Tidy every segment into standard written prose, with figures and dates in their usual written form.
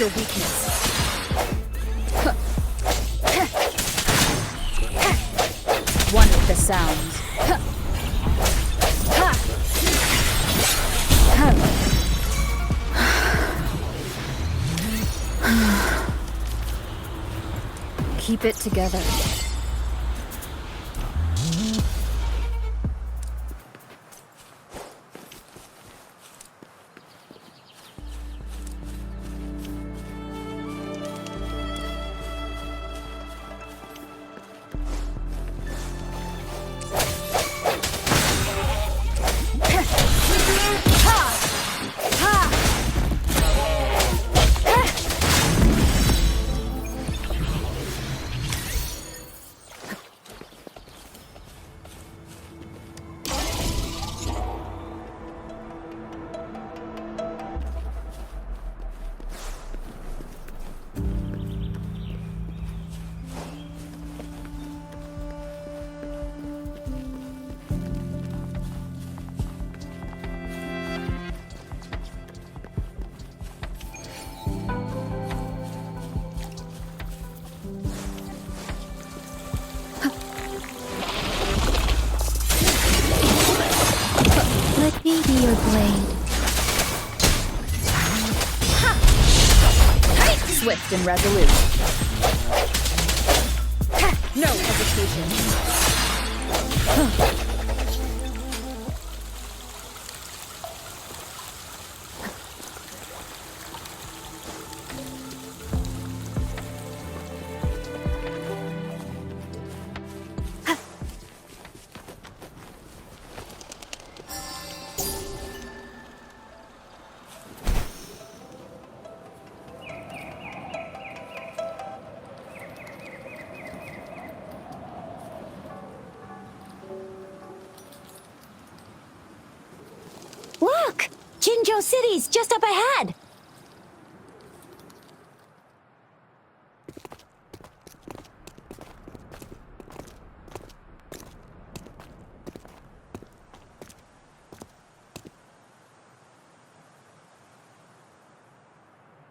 your weakness. One with the sounds. Keep it together. Let me be your blade. Swift and resolute. No hesitation. Look! Jinzhou City's just up ahead!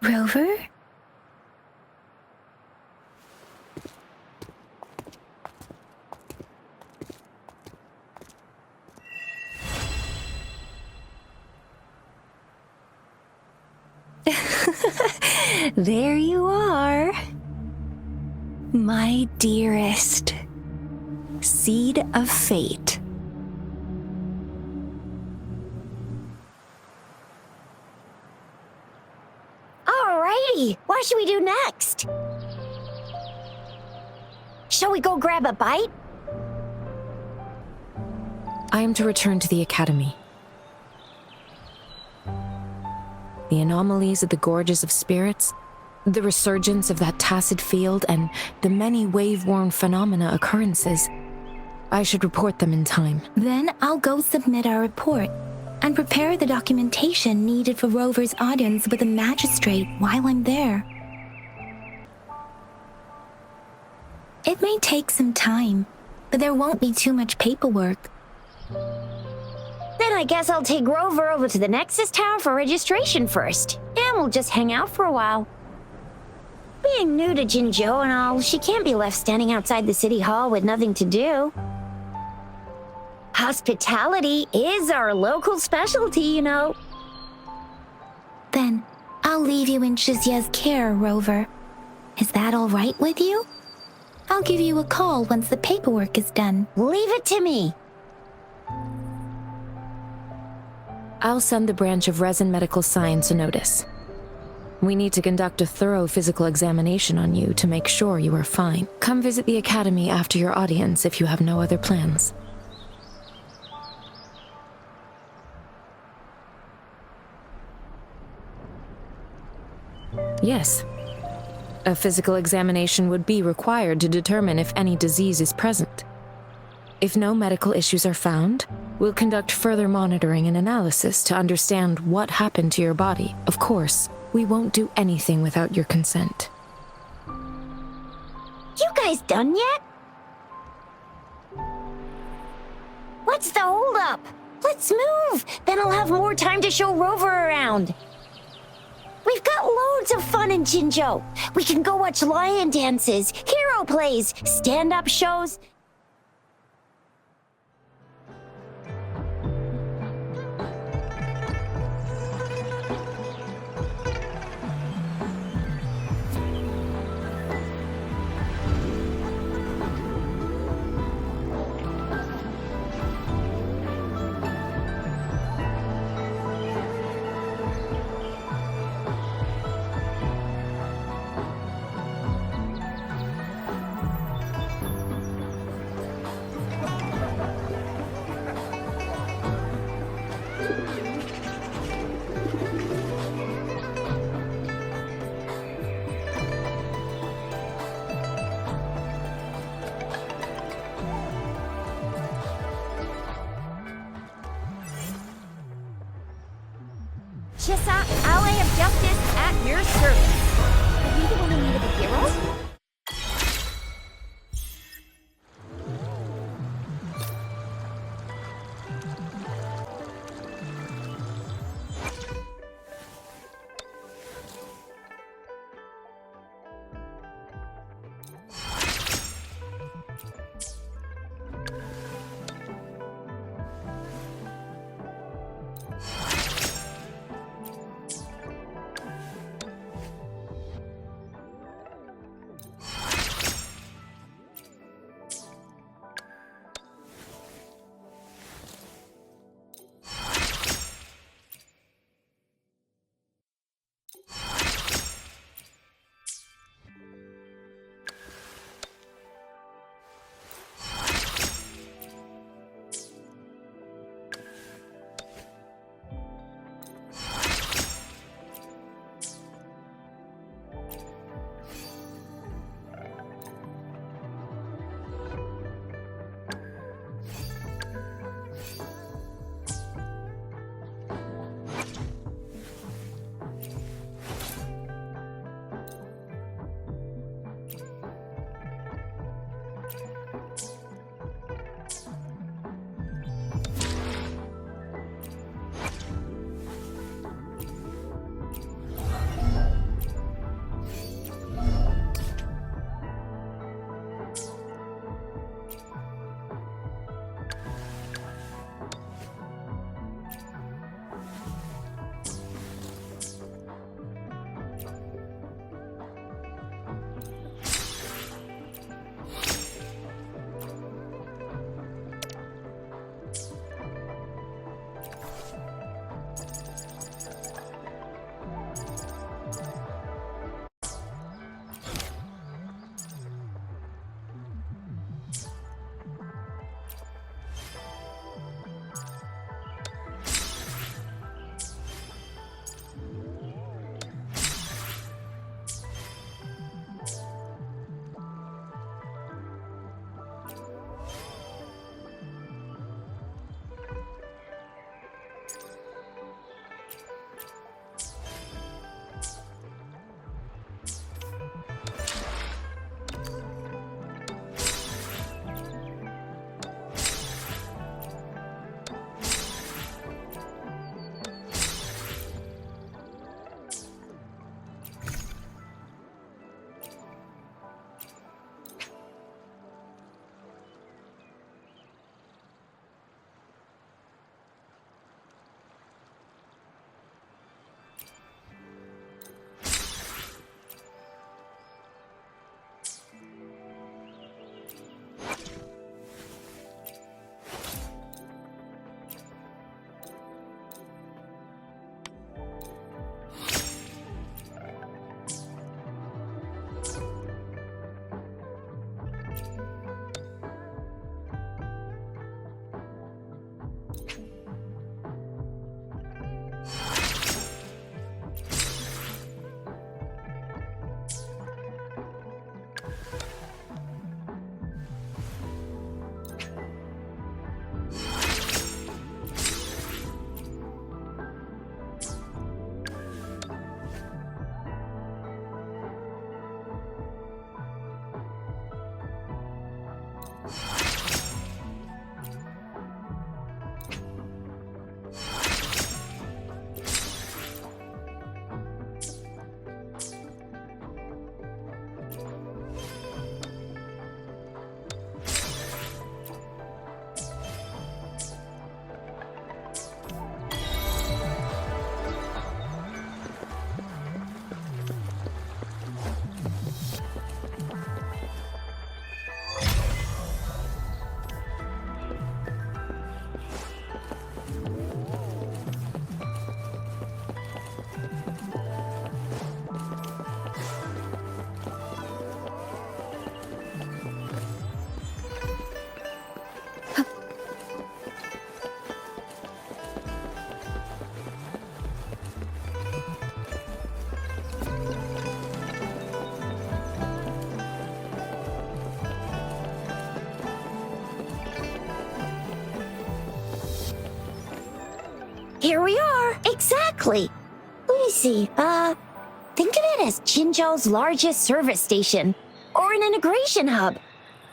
Rover? There you are. My dearest. Seed of fate. Alrighty, what should we do next? Shall we go grab a bite? I am to return to the academy. The anomalies of the gorges of spirits, the resurgence of that tacit field, and the many wave-worn phenomena occurrences. I should report them in time. Then I'll go submit our report and prepare the documentation needed for Rover's audience with a magistrate while I'm there. It may take some time, but there won't be too much paperwork. Then I guess I'll take Rover over to the Nexus Tower for registration first, and we'll just hang out for a while. Being new to Jinzhou and all, she can't be left standing outside the city hall with nothing to do. Hospitality is our local specialty, you know. Then I'll leave you in Shizia's care, Rover. Is that all right with you? I'll give you a call once the paperwork is done. Leave it to me. I'll send the branch of Resin Medical Science a notice. We need to conduct a thorough physical examination on you to make sure you are fine. Come visit the academy after your audience if you have no other plans. Yes. A physical examination would be required to determine if any disease is present. If no medical issues are found, we'll conduct further monitoring and analysis to understand what happened to your body. Of course, we won't do anything without your consent. You guys done yet? What's the holdup? Let's move! Then I'll have more time to show Rover around. We've got loads of fun in Jinzhou. We can go watch lion dances, hero plays, stand-up shows. Chissa, ally of justice, at your service. Are we the one who needed the hero? Here we are. Exactly. Let me see. Think of it as Jinzhou's largest service station, or an integration hub.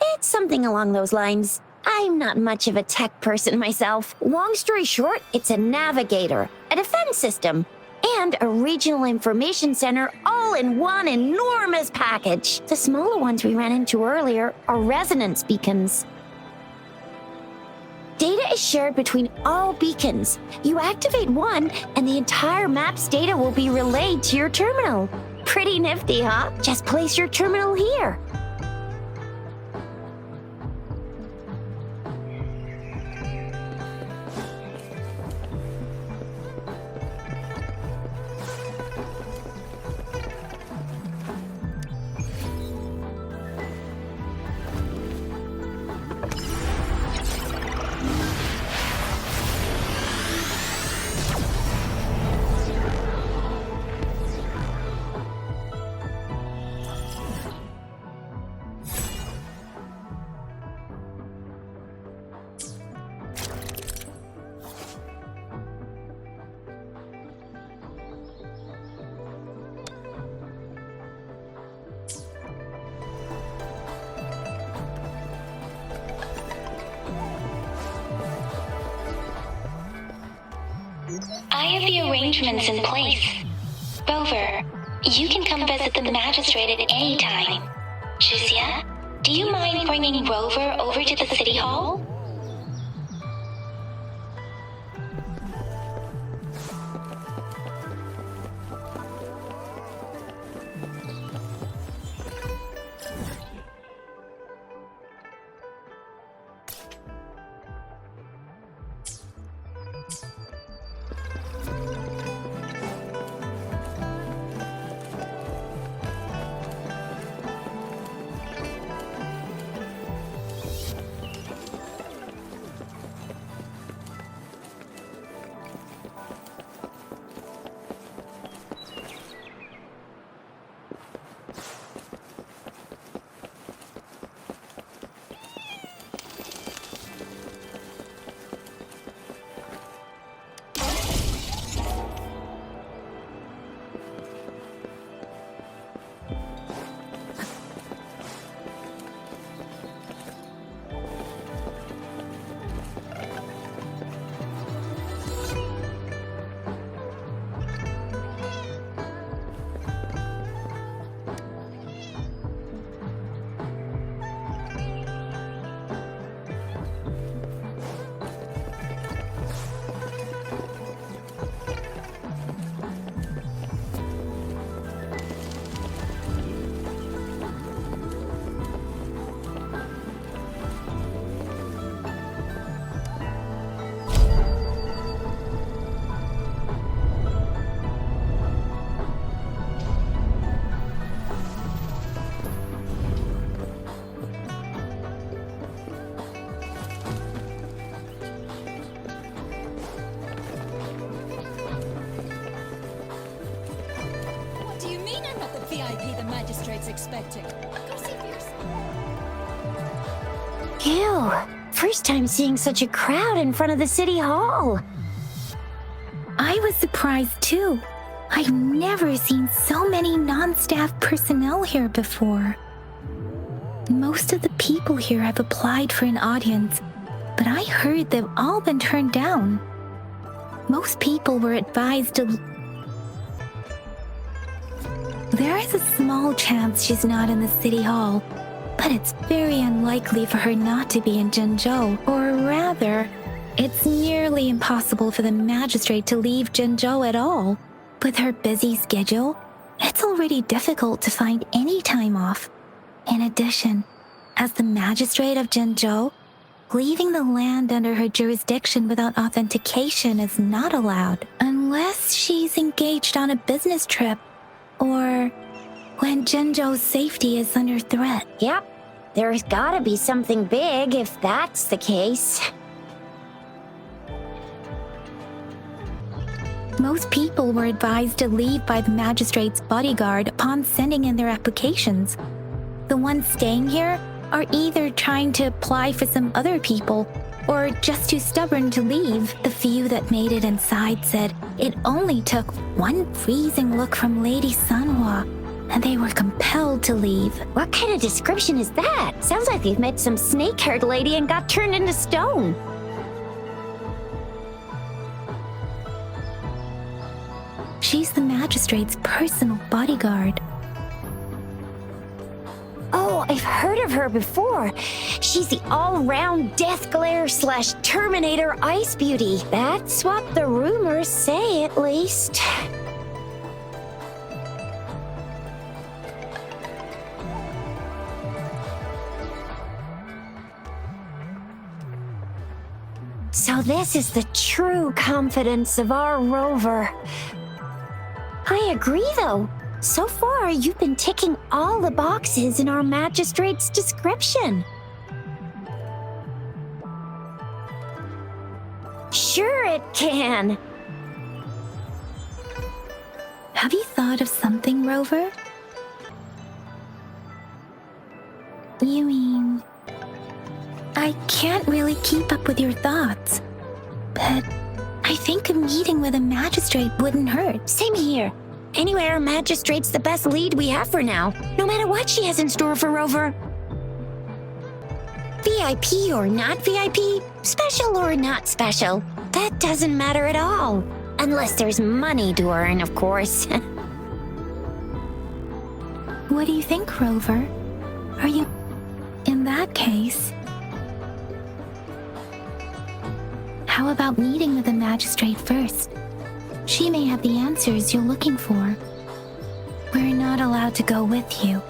It's something along those lines. I'm not much of a tech person myself. Long story short, it's a navigator, a defense system, and a regional information center all in one enormous package. The smaller ones we ran into earlier are resonance beacons. Data is shared between all beacons. You activate one, and the entire map's data will be relayed to your terminal. Pretty nifty, huh? Just place your terminal here. I have the arrangements in place. Rover, you can come visit the magistrate at any time. Jizia, do you mind bringing Rover over to the city hall? VIP the magistrate's expecting. Go see for yourself. Ew. First time seeing such a crowd in front of the city hall. I was surprised too. I've never seen so many non-staff personnel here before. Most of the people here have applied for an audience, but I heard they've all been turned down. Most people were advised to... There is a small chance she's not in the city hall, but it's very unlikely for her not to be in Jinzhou, or rather, it's nearly impossible for the magistrate to leave Jinzhou at all. With her busy schedule, it's already difficult to find any time off. In addition, as the magistrate of Jinzhou, leaving the land under her jurisdiction without authentication is not allowed, unless she's engaged on a business trip, or when Jinzhou's safety is under threat. Yep, there's gotta be something big if that's the case. Most people were advised to leave by the magistrate's bodyguard upon sending in their applications. The ones staying here are either trying to apply for some other people or just too stubborn to leave. The few that made it inside said it only took one freezing look from Lady Sanhua, and they were compelled to leave. What kind of description is that? Sounds like they've met some snake-haired lady and got turned into stone. She's the magistrate's personal bodyguard. Oh, I've heard of her before. She's the all-round Death Glare / Terminator Ice Beauty. That's what the rumors say, at least. So this is the true confidence of our rover. I agree, though. So far, you've been ticking all the boxes in our magistrate's description. Sure it can. Have you thought of something, Rover? You mean... I can't really keep up with your thoughts, but I think a meeting with a magistrate wouldn't hurt. Same here. Anyway, our magistrate's the best lead we have for now, no matter what she has in store for Rover. VIP or not VIP, special or not special, that doesn't matter at all. Unless there's money to earn, of course. What do you think, Rover? Are you... In that case... How about meeting with the magistrate first? She may have the answers you're looking for. We're not allowed to go with you.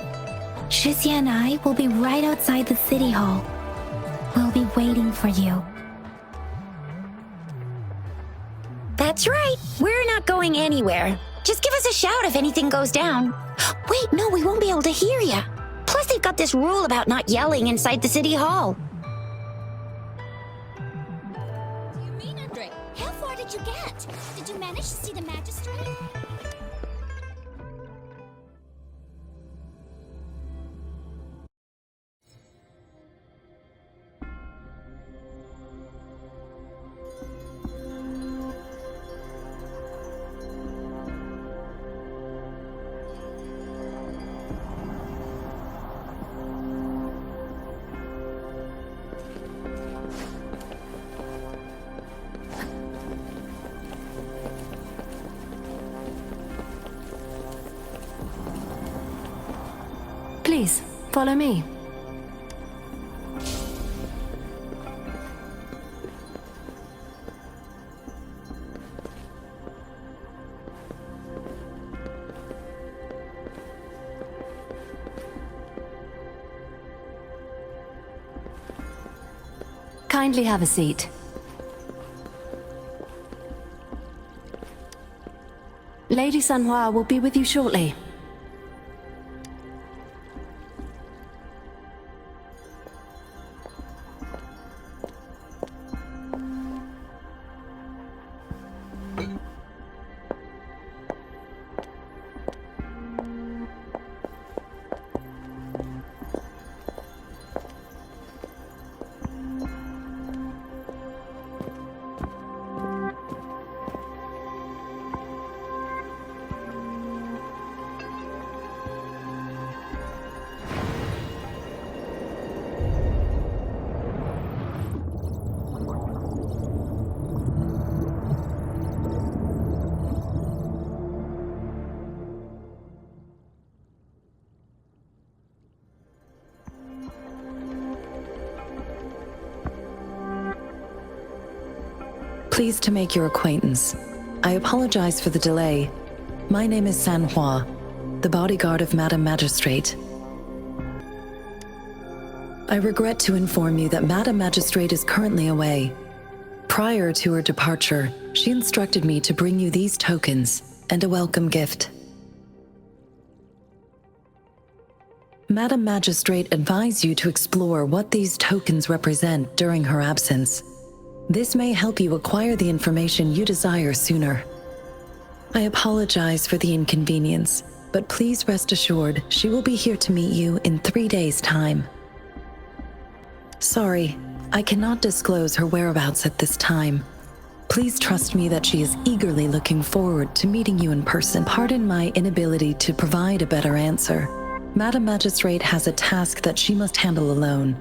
Shizia and I will be right outside the city hall. We'll be waiting for you. That's right. We're not going anywhere. Just give us a shout if anything goes down. Wait, no, we won't be able to hear ya. Plus, they've got this rule about not yelling inside the city hall. How far did you get? Did you manage to see the magistrate? Please, follow me. Kindly have a seat. Lady Sanhua will be with you shortly. Pleased to make your acquaintance. I apologize for the delay. My name is Sanhua, the bodyguard of Madam Magistrate. I regret to inform you that Madam Magistrate is currently away. Prior to her departure, she instructed me to bring you these tokens and a welcome gift. Madam Magistrate advised you to explore what these tokens represent during her absence. This may help you acquire the information you desire sooner. I apologize for the inconvenience, but please rest assured she will be here to meet you in 3 days' time. Sorry, I cannot disclose her whereabouts at this time. Please trust me that she is eagerly looking forward to meeting you in person. Pardon my inability to provide a better answer. Madam Magistrate has a task that she must handle alone,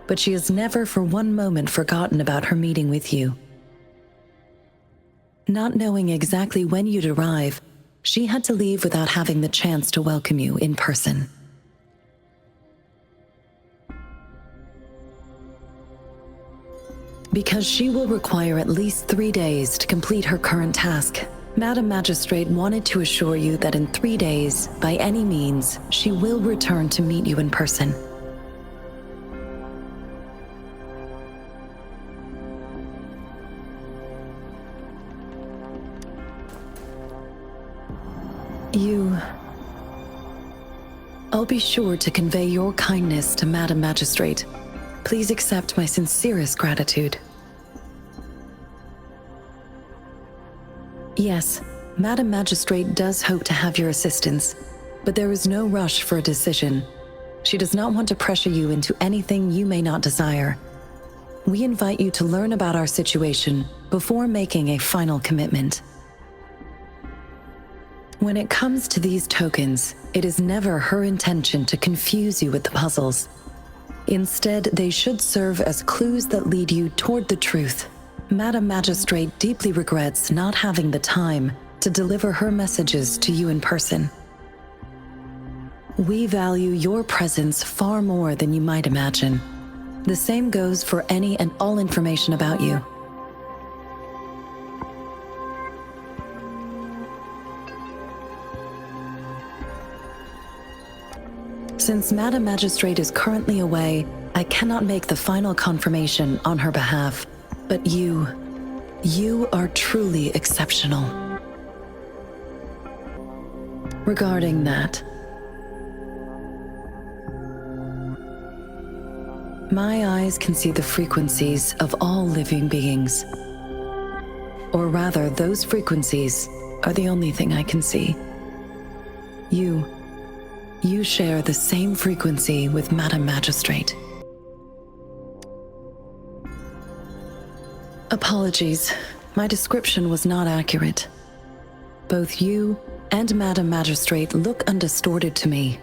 but she has never for one moment forgotten about her meeting with you. Not knowing exactly when you'd arrive, she had to leave without having the chance to welcome you in person. Because she will require at least 3 days to complete her current task, Madam Magistrate wanted to assure you that in 3 days, by any means, she will return to meet you in person. I'll be sure to convey your kindness to Madam Magistrate. Please accept my sincerest gratitude. Yes, Madam Magistrate does hope to have your assistance, but there is no rush for a decision. She does not want to pressure you into anything you may not desire. We invite you to learn about our situation before making a final commitment. When it comes to these tokens, it is never her intention to confuse you with the puzzles. Instead, they should serve as clues that lead you toward the truth. Madam Magistrate deeply regrets not having the time to deliver her messages to you in person. We value your presence far more than you might imagine. The same goes for any and all information about you. Since Madam Magistrate is currently away, I cannot make the final confirmation on her behalf. But you are truly exceptional. Regarding that, my eyes can see the frequencies of all living beings. Or rather, those frequencies are the only thing I can see. You share the same frequency with Madam Magistrate. Apologies, my description was not accurate. Both you and Madam Magistrate look undistorted to me.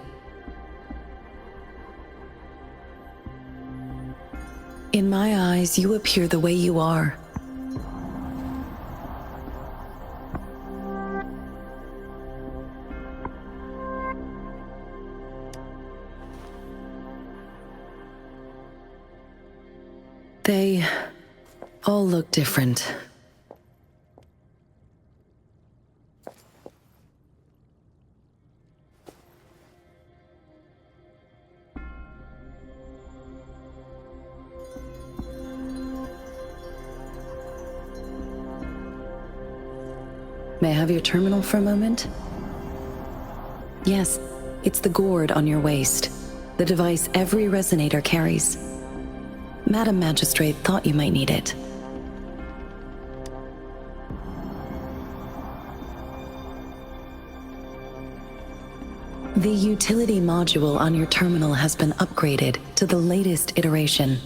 In my eyes, you appear the way you are. They all look different. May I have your terminal for a moment? Yes, it's the gourd on your waist, the device every resonator carries. Madam Magistrate thought you might need it. The utility module on your terminal has been upgraded to the latest iteration.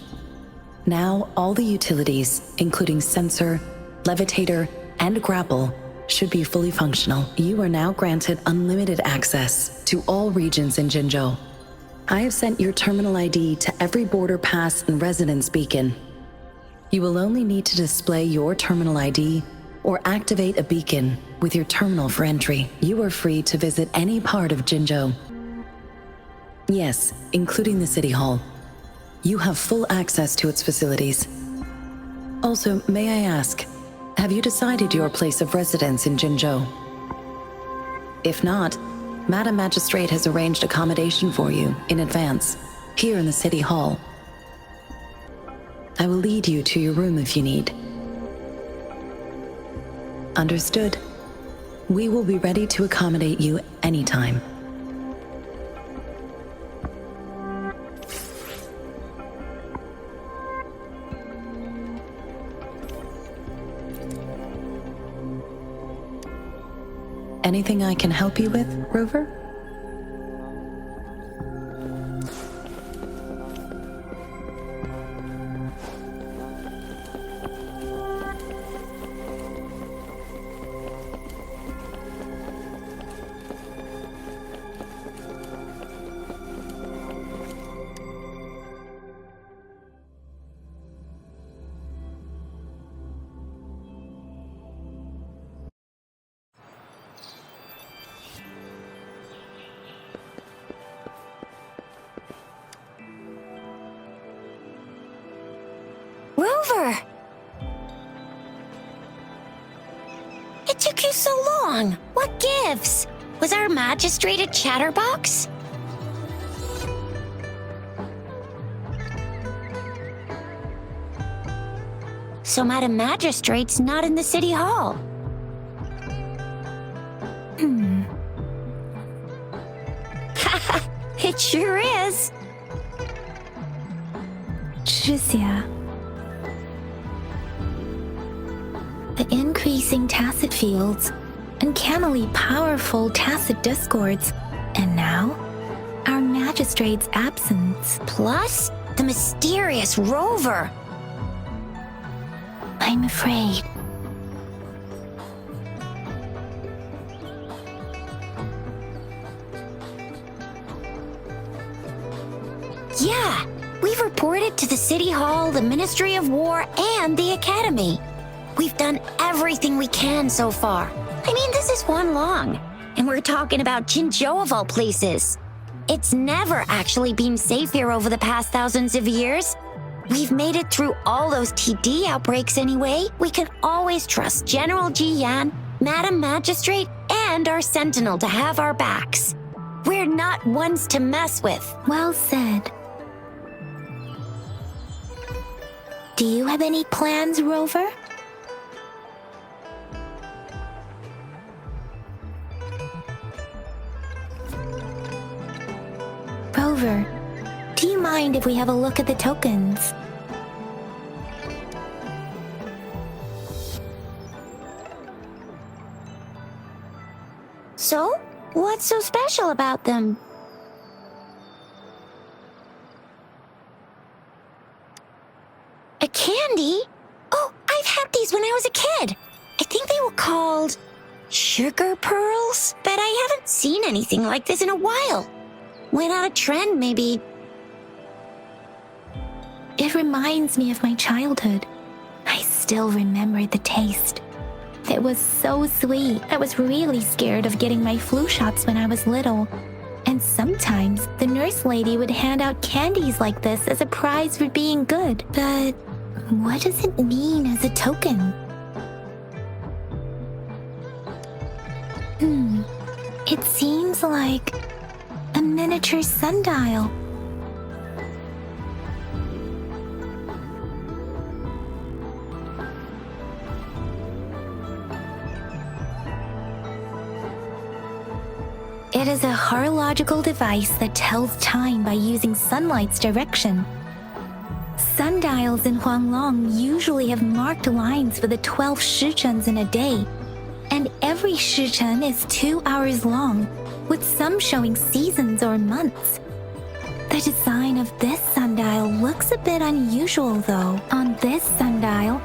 Now, all the utilities, including sensor, levitator, and grapple, should be fully functional. You are now granted unlimited access to all regions in Jinzhou. I have sent your terminal ID to every border pass and residence beacon. You will only need to display your terminal ID or activate a beacon with your terminal for entry. You are free to visit any part of Jinzhou. Yes, including the City Hall. You have full access to its facilities. Also, may I ask, have you decided your place of residence in Jinzhou? If not, Madam Magistrate has arranged accommodation for you in advance, here in the City Hall. I will lead you to your room if you need. Understood. We will be ready to accommodate you anytime. Anything I can help you with, Rover? What took you so long? What gives? Was our magistrate a chatterbox? So Madam Magistrate's not in the city hall. It sure is. Tricia. The increasing tacit fields, uncannily powerful tacit discords, and now, our magistrate's absence. Plus, the mysterious rover. I'm afraid. Yeah, we've reported to the City Hall, the Ministry of War, and the Academy. We've done everything we can so far. I mean, this is one long, and we're talking about Jinzhou of all places. It's never actually been safe here over the past thousands of years. We've made it through all those TD outbreaks anyway. We can always trust General Ji Yan, Madam Magistrate, and our Sentinel to have our backs. We're not ones to mess with. Well said. Do you have any plans, Rover? Rover, do you mind if we have a look at the tokens? So, what's so special about them? A candy? Oh, I've had these when I was a kid. I think they were called sugar pearls, but I haven't seen anything like this in a while. Went out of trend, maybe. It reminds me of my childhood. I still remember the taste. It was so sweet. I was really scared of getting my flu shots when I was little. And sometimes the nurse lady would hand out candies like this as a prize for being good. But what does it mean as a token? It seems like a miniature sundial. It is a horological device that tells time by using sunlight's direction. Sundials in Huanglong usually have marked lines for the 12 shichens in a day, and every shichen is 2 hours long, with some showing seasons or months. The design of this sundial looks a bit unusual though. On this sundial,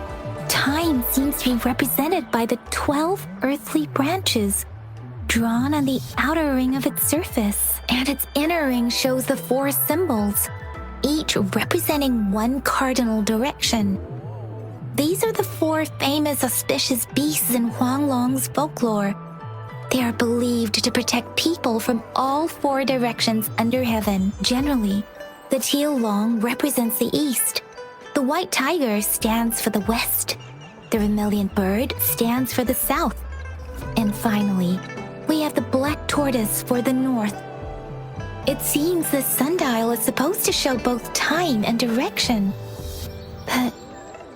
time seems to be represented by the 12 earthly branches drawn on the outer ring of its surface, and its inner ring shows the 4 symbols, each representing one cardinal direction. These are the 4 famous auspicious beasts in Huanglong's folklore. They are believed to protect people from all 4 directions under heaven. Generally, the teal long represents the east, the white tiger stands for the west, the vermilion bird stands for the south, and finally, we have the black tortoise for the north. It seems the sundial is supposed to show both time and direction. But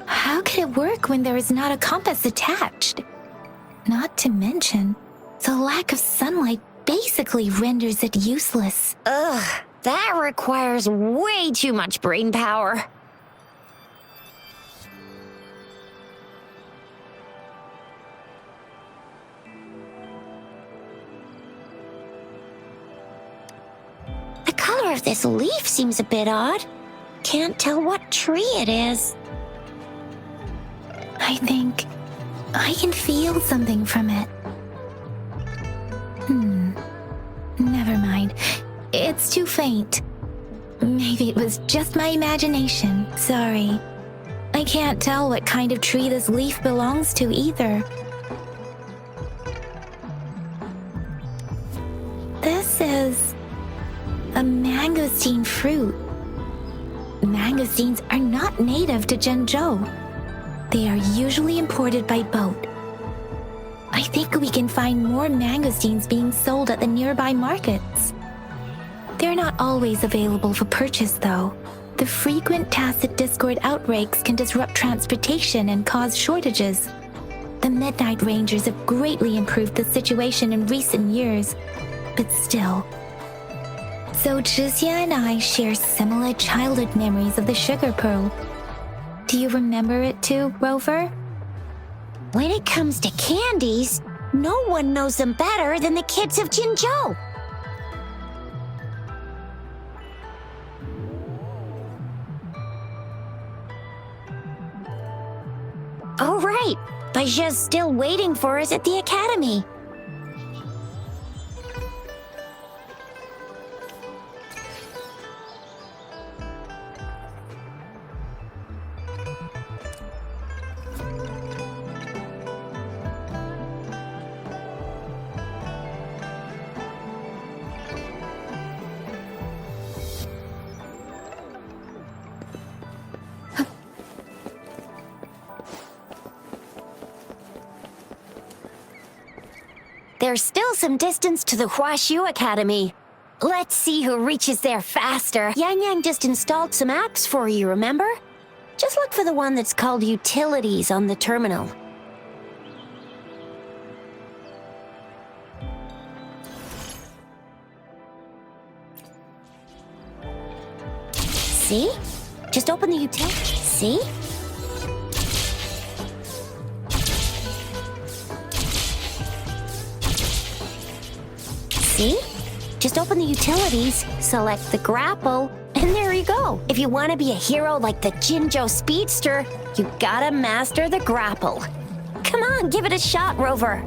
how can it work when there is not a compass attached? Not to mention, the lack of sunlight basically renders it useless. Ugh, that requires way too much brain power. The color of this leaf seems a bit odd. Can't tell what tree it is. I think I can feel something from it. Never mind. It's too faint. Maybe it was just my imagination. Sorry. I can't tell what kind of tree this leaf belongs to either. This is a mangosteen fruit. Mangosteens are not native to Zhengzhou. They are usually imported by boat. I think we can find more mangosteens being sold at the nearby markets. They're not always available for purchase, though. The frequent tacit Discord outbreaks can disrupt transportation and cause shortages. The Midnight Rangers have greatly improved the situation in recent years, but still. So Juzia and I share similar childhood memories of the Sugar Pearl. Do you remember it too, Rover? When it comes to candies, no one knows them better than the kids of Jinzhou. All right, Baijia's still waiting for us at the academy. There's still some distance to the Huaxu Academy. Let's see who reaches there faster. Yang Yang just installed some apps for you, remember? Just look for the one that's called Utilities on the terminal. See? Just open the utility. See? See? Just open the utilities, select the grapple, and there you go. If you want to be a hero like the Jinzhou Speedster, you gotta master the grapple. Come on, give it a shot, Rover.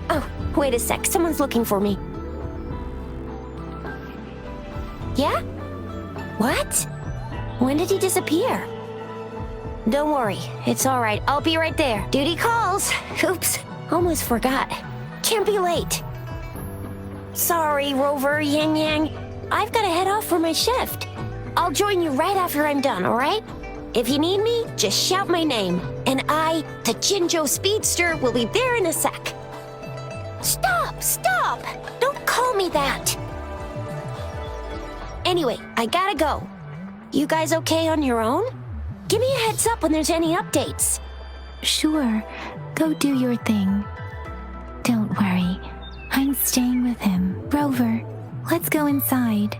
Oh, wait a sec. Someone's looking for me. Yeah? What? When did he disappear? Don't worry. It's all right. I'll be right there. Duty calls. Oops. Almost forgot. Can't be late. Sorry, Rover, Yang Yang. I've got to head off for my shift. I'll join you right after I'm done, all right? If you need me, just shout my name. And I, the Jinzhou Speedster, will be there in a sec. Stop! Stop! Don't call me that! Anyway, I gotta go. You guys okay on your own? Give me a heads up when there's any updates. Sure, go do your thing. Don't worry, I'm staying with him. Rover, let's go inside.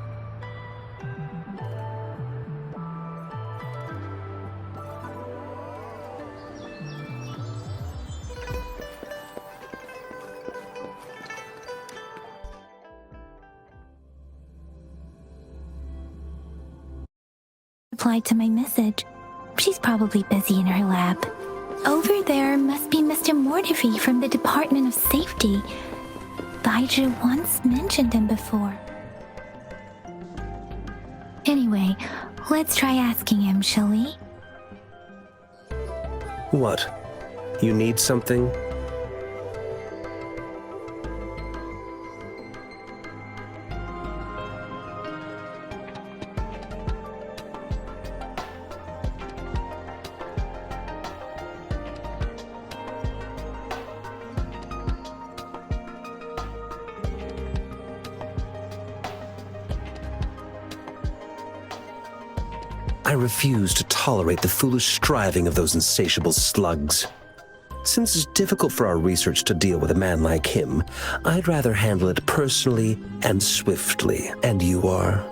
Replied to my message. She's probably busy in her lab. Over there must be Mr. Mortifi from the Department of Safety. Baiju once mentioned him before. Anyway, let's try asking him, shall we? What? You need something? I refuse to tolerate the foolish striving of those insatiable slugs. Since it's difficult for our research to deal with a man like him, I'd rather handle it personally and swiftly. And you are?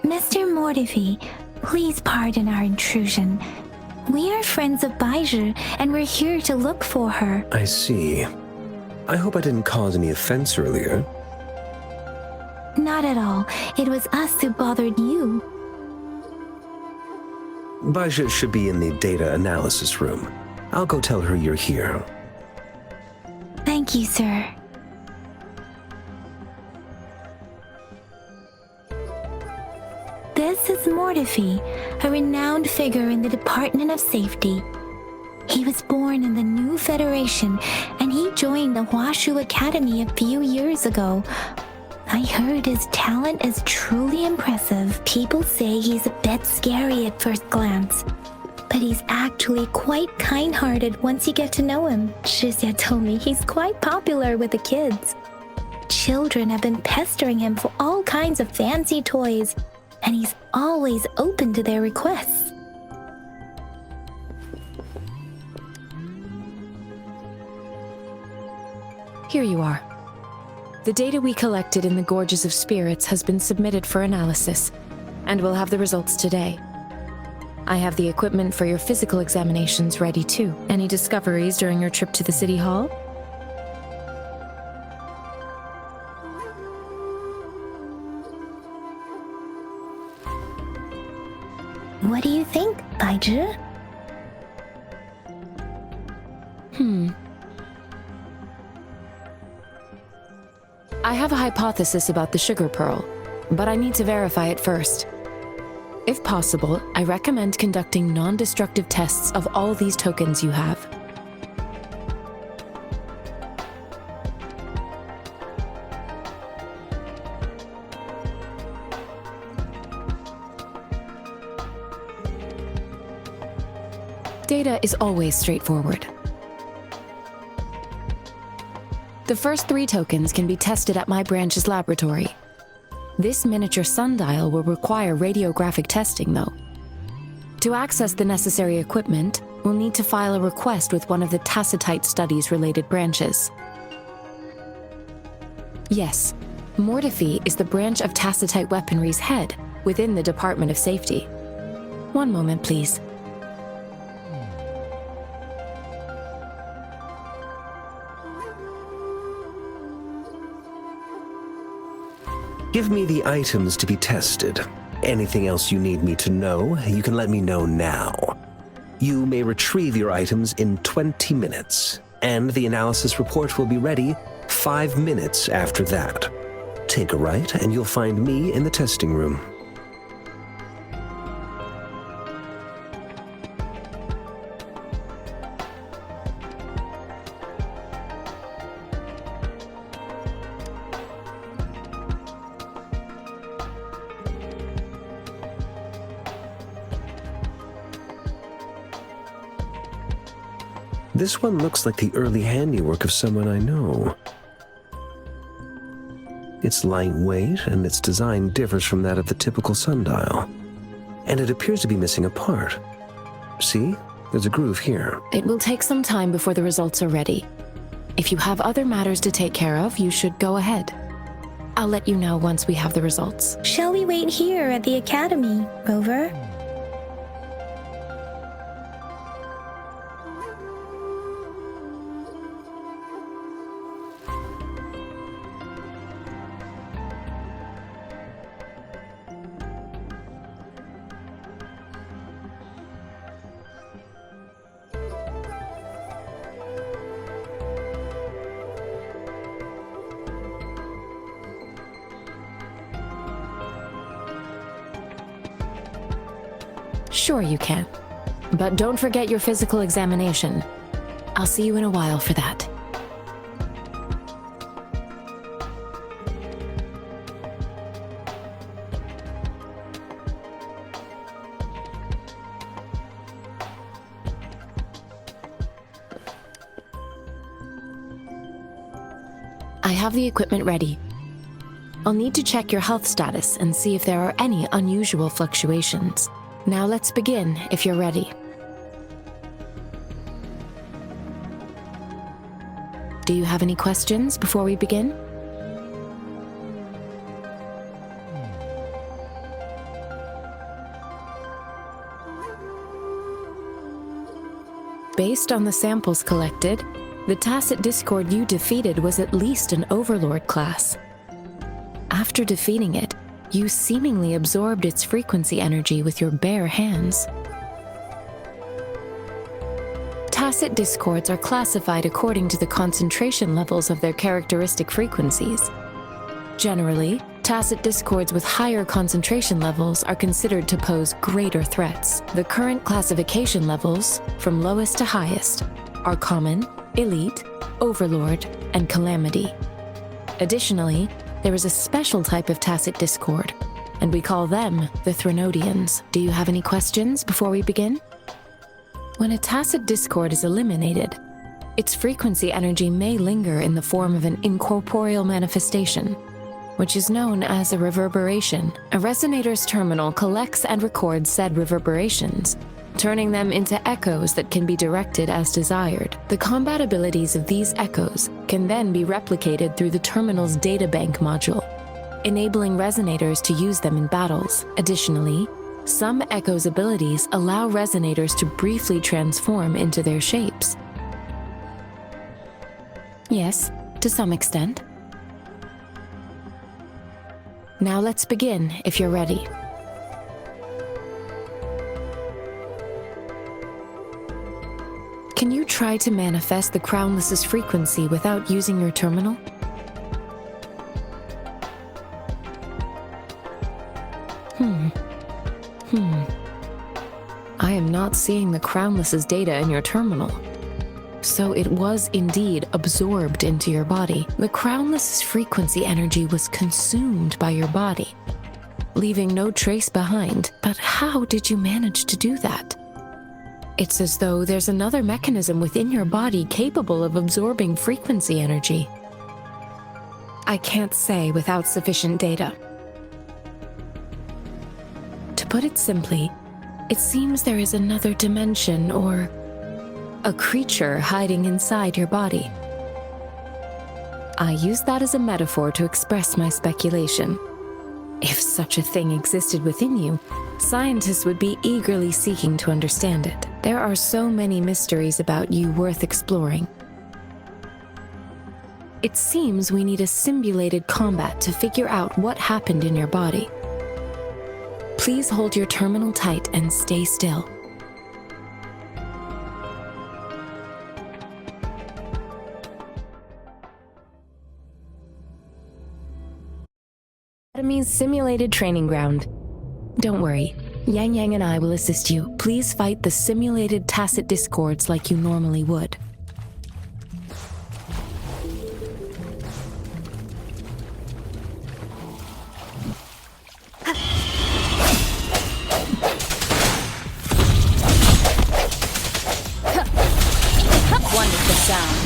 Mr. Mortifi, please pardon our intrusion. We are friends of Baiju, and we're here to look for her. I see. I hope I didn't cause any offense earlier. Not at all. It was us who bothered you. Baja should be in the data analysis room. I'll go tell her you're here. Thank you, sir. This is Mortifi, a renowned figure in the Department of Safety. He was born in the new Federation, and he joined the Huaxu Academy a few years ago. I heard his talent is truly impressive. People say he's a bit scary at first glance, but he's actually quite kind-hearted once you get to know him. Shizia told me he's quite popular with the kids. Children have been pestering him for all kinds of fancy toys, and he's always open to their requests. Here you are. The data we collected in the Gorges of Spirits has been submitted for analysis, and we'll have the results today. I have the equipment for your physical examinations ready too. Any discoveries during your trip to the City Hall? What do you think, Baizhi? I have a hypothesis about the sugar pearl, but I need to verify it first. If possible, I recommend conducting non-destructive tests of all these tokens you have. Data is always straightforward. The first 3 tokens can be tested at my branch's laboratory. This miniature sundial will require radiographic testing, though. To access the necessary equipment, we'll need to file a request with one of the Tacitite Studies-related branches. Yes, Mortefi is the branch of Tacitite Weaponry's head within the Department of Safety. One moment, please. Give me the items to be tested. Anything else you need me to know, you can let me know now. You may retrieve your items in 20 minutes, and the analysis report will be ready 5 minutes after that. Take a right, and you'll find me in the testing room. This one looks like the early handiwork of someone I know. It's lightweight, and its design differs from that of the typical sundial. And it appears to be missing a part. See? There's a groove here. It will take some time before the results are ready. If you have other matters to take care of, you should go ahead. I'll let you know once we have the results. Shall we wait here at the academy, Rover? Sure you can. But don't forget your physical examination. I'll see you in a while for that. I have the equipment ready. I'll need to check your health status and see if there are any unusual fluctuations. Now let's begin, if you're ready. Do you have any questions before we begin? Based on the samples collected, the Tacit Discord you defeated was at least an Overlord class. After defeating it, you seemingly absorbed its frequency energy with your bare hands. Tacit discords are classified according to the concentration levels of their characteristic frequencies. Generally, tacit discords with higher concentration levels are considered to pose greater threats. The current classification levels, from lowest to highest, are Common, Elite, Overlord, and Calamity. Additionally, there is a special type of tacit discord, and we call them the Threnodians. Do you have any questions before we begin? When a tacit discord is eliminated, its frequency energy may linger in the form of an incorporeal manifestation, which is known as a reverberation. A resonator's terminal collects and records said reverberations, turning them into echoes that can be directed as desired. The combat abilities of these echoes can then be replicated through the terminal's databank module, enabling resonators to use them in battles. Additionally, some echoes' abilities allow resonators to briefly transform into their shapes. Yes, to some extent. Now let's begin, if you're ready. Can you try to manifest the Crownless's frequency without using your terminal? I am not seeing the Crownless's data in your terminal. So it was indeed absorbed into your body. The Crownless's frequency energy was consumed by your body, leaving no trace behind. But how did you manage to do that? It's as though there's another mechanism within your body capable of absorbing frequency energy. I can't say without sufficient data. To put it simply, it seems there is another dimension or a creature hiding inside your body. I use that as a metaphor to express my speculation. If such a thing existed within you, scientists would be eagerly seeking to understand it. There are so many mysteries about you worth exploring. It seems we need a simulated combat to figure out what happened in your body. Please hold your terminal tight and stay still. Academy's simulated training ground. Don't worry, Yang Yang and I will assist you. Please fight the simulated tacit discords like you normally would. One with the sound.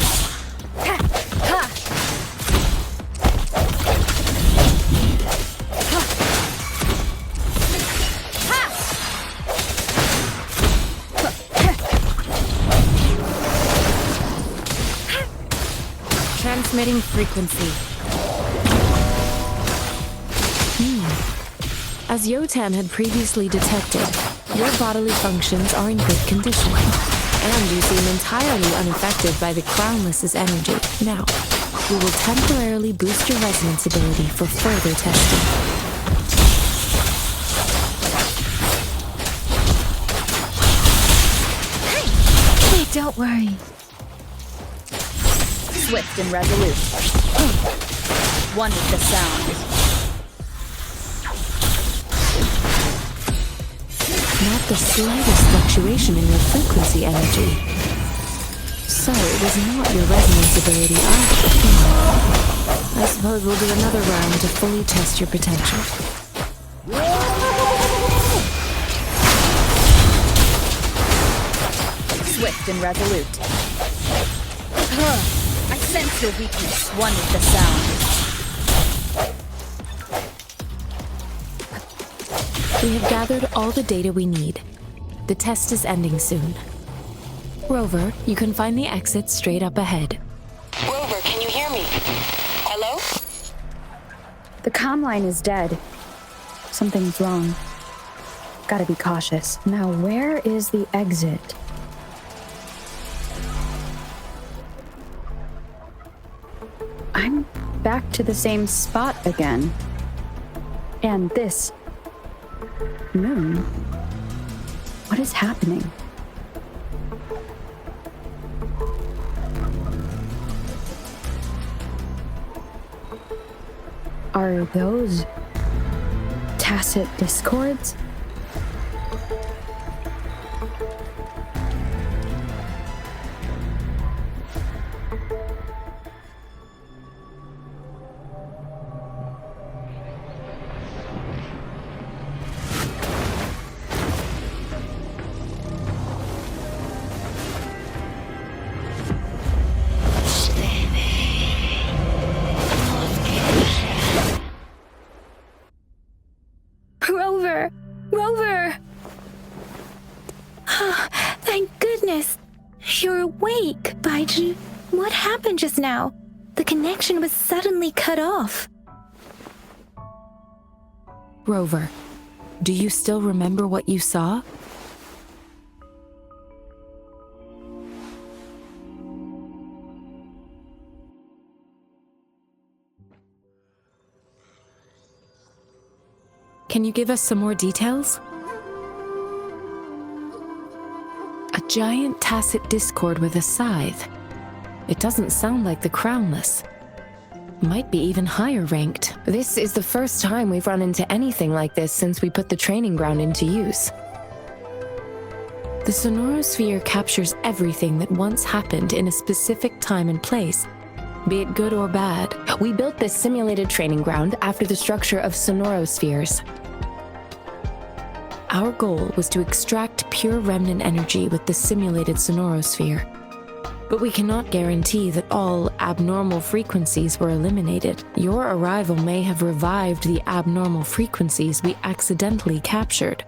Transmitting frequency. As Yotan had previously detected, your bodily functions are in good condition, and you seem entirely unaffected by the Crownless's energy. Now, we will temporarily boost your resonance ability for further testing. Wait, don't worry. Swift and resolute. One with the sound. Not the slightest fluctuation in your frequency energy. So it was not your resonance ability either. I suppose we'll do another round to fully test your potential. Swift and resolute. I sense your weakness. One with the sound. We have gathered all the data we need. The test is ending soon. Rover, you can find the exit straight up ahead. Rover, can you hear me? Hello? The comm line is dead. Something's wrong. Gotta be cautious. Now, where is the exit? I'm back to the same spot again. And this moon. What is happening? Are those tacit discords? Thank goodness. You're awake, Baiju. What happened just now? The connection was suddenly cut off. Rover, do you still remember what you saw? Can you give us some more details? A giant tacit discord with a scythe. It doesn't sound like the Crownless. Might be even higher ranked. This is the first time we've run into anything like this since we put the training ground into use. The Sonorosphere captures everything that once happened in a specific time and place, be it good or bad. We built this simulated training ground after the structure of Sonorospheres. Our goal was to extract pure remnant energy with the simulated Sonorosphere. But we cannot guarantee that all abnormal frequencies were eliminated. Your arrival may have revived the abnormal frequencies we accidentally captured.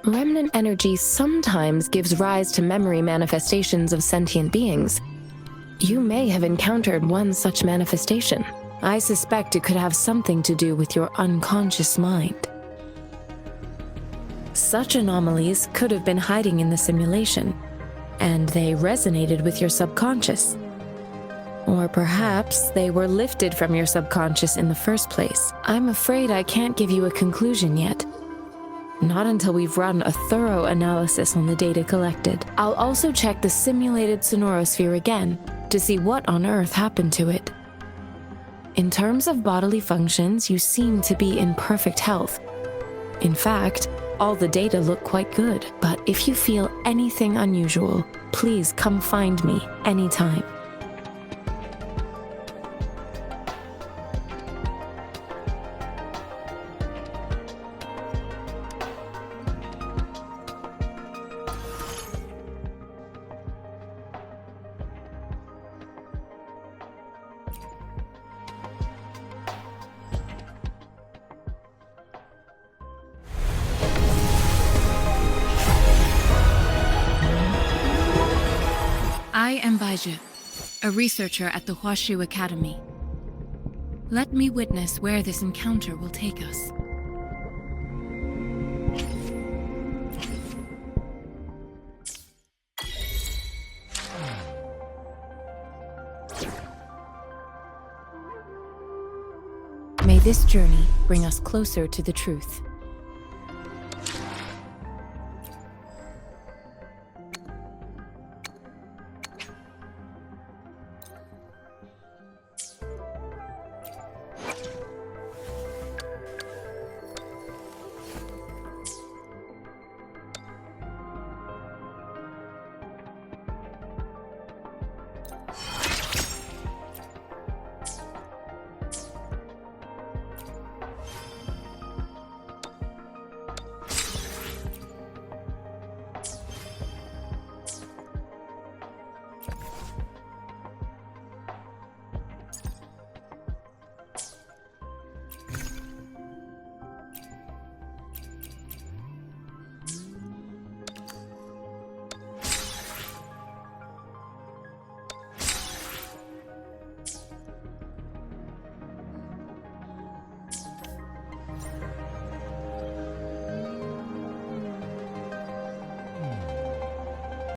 Remnant energy sometimes gives rise to memory manifestations of sentient beings. You may have encountered one such manifestation. I suspect it could have something to do with your unconscious mind. Such anomalies could have been hiding in the simulation, and they resonated with your subconscious. Or perhaps they were lifted from your subconscious in the first place. I'm afraid I can't give you a conclusion yet. Not until we've run a thorough analysis on the data collected. I'll also check the simulated Sonorosphere again to see what on earth happened to it. In terms of bodily functions, you seem to be in perfect health. In fact, all the data look quite good, but if you feel anything unusual, please come find me anytime. I am Baiju, a researcher at the Huashu Academy. Let me witness where this encounter will take us. May this journey bring us closer to the truth.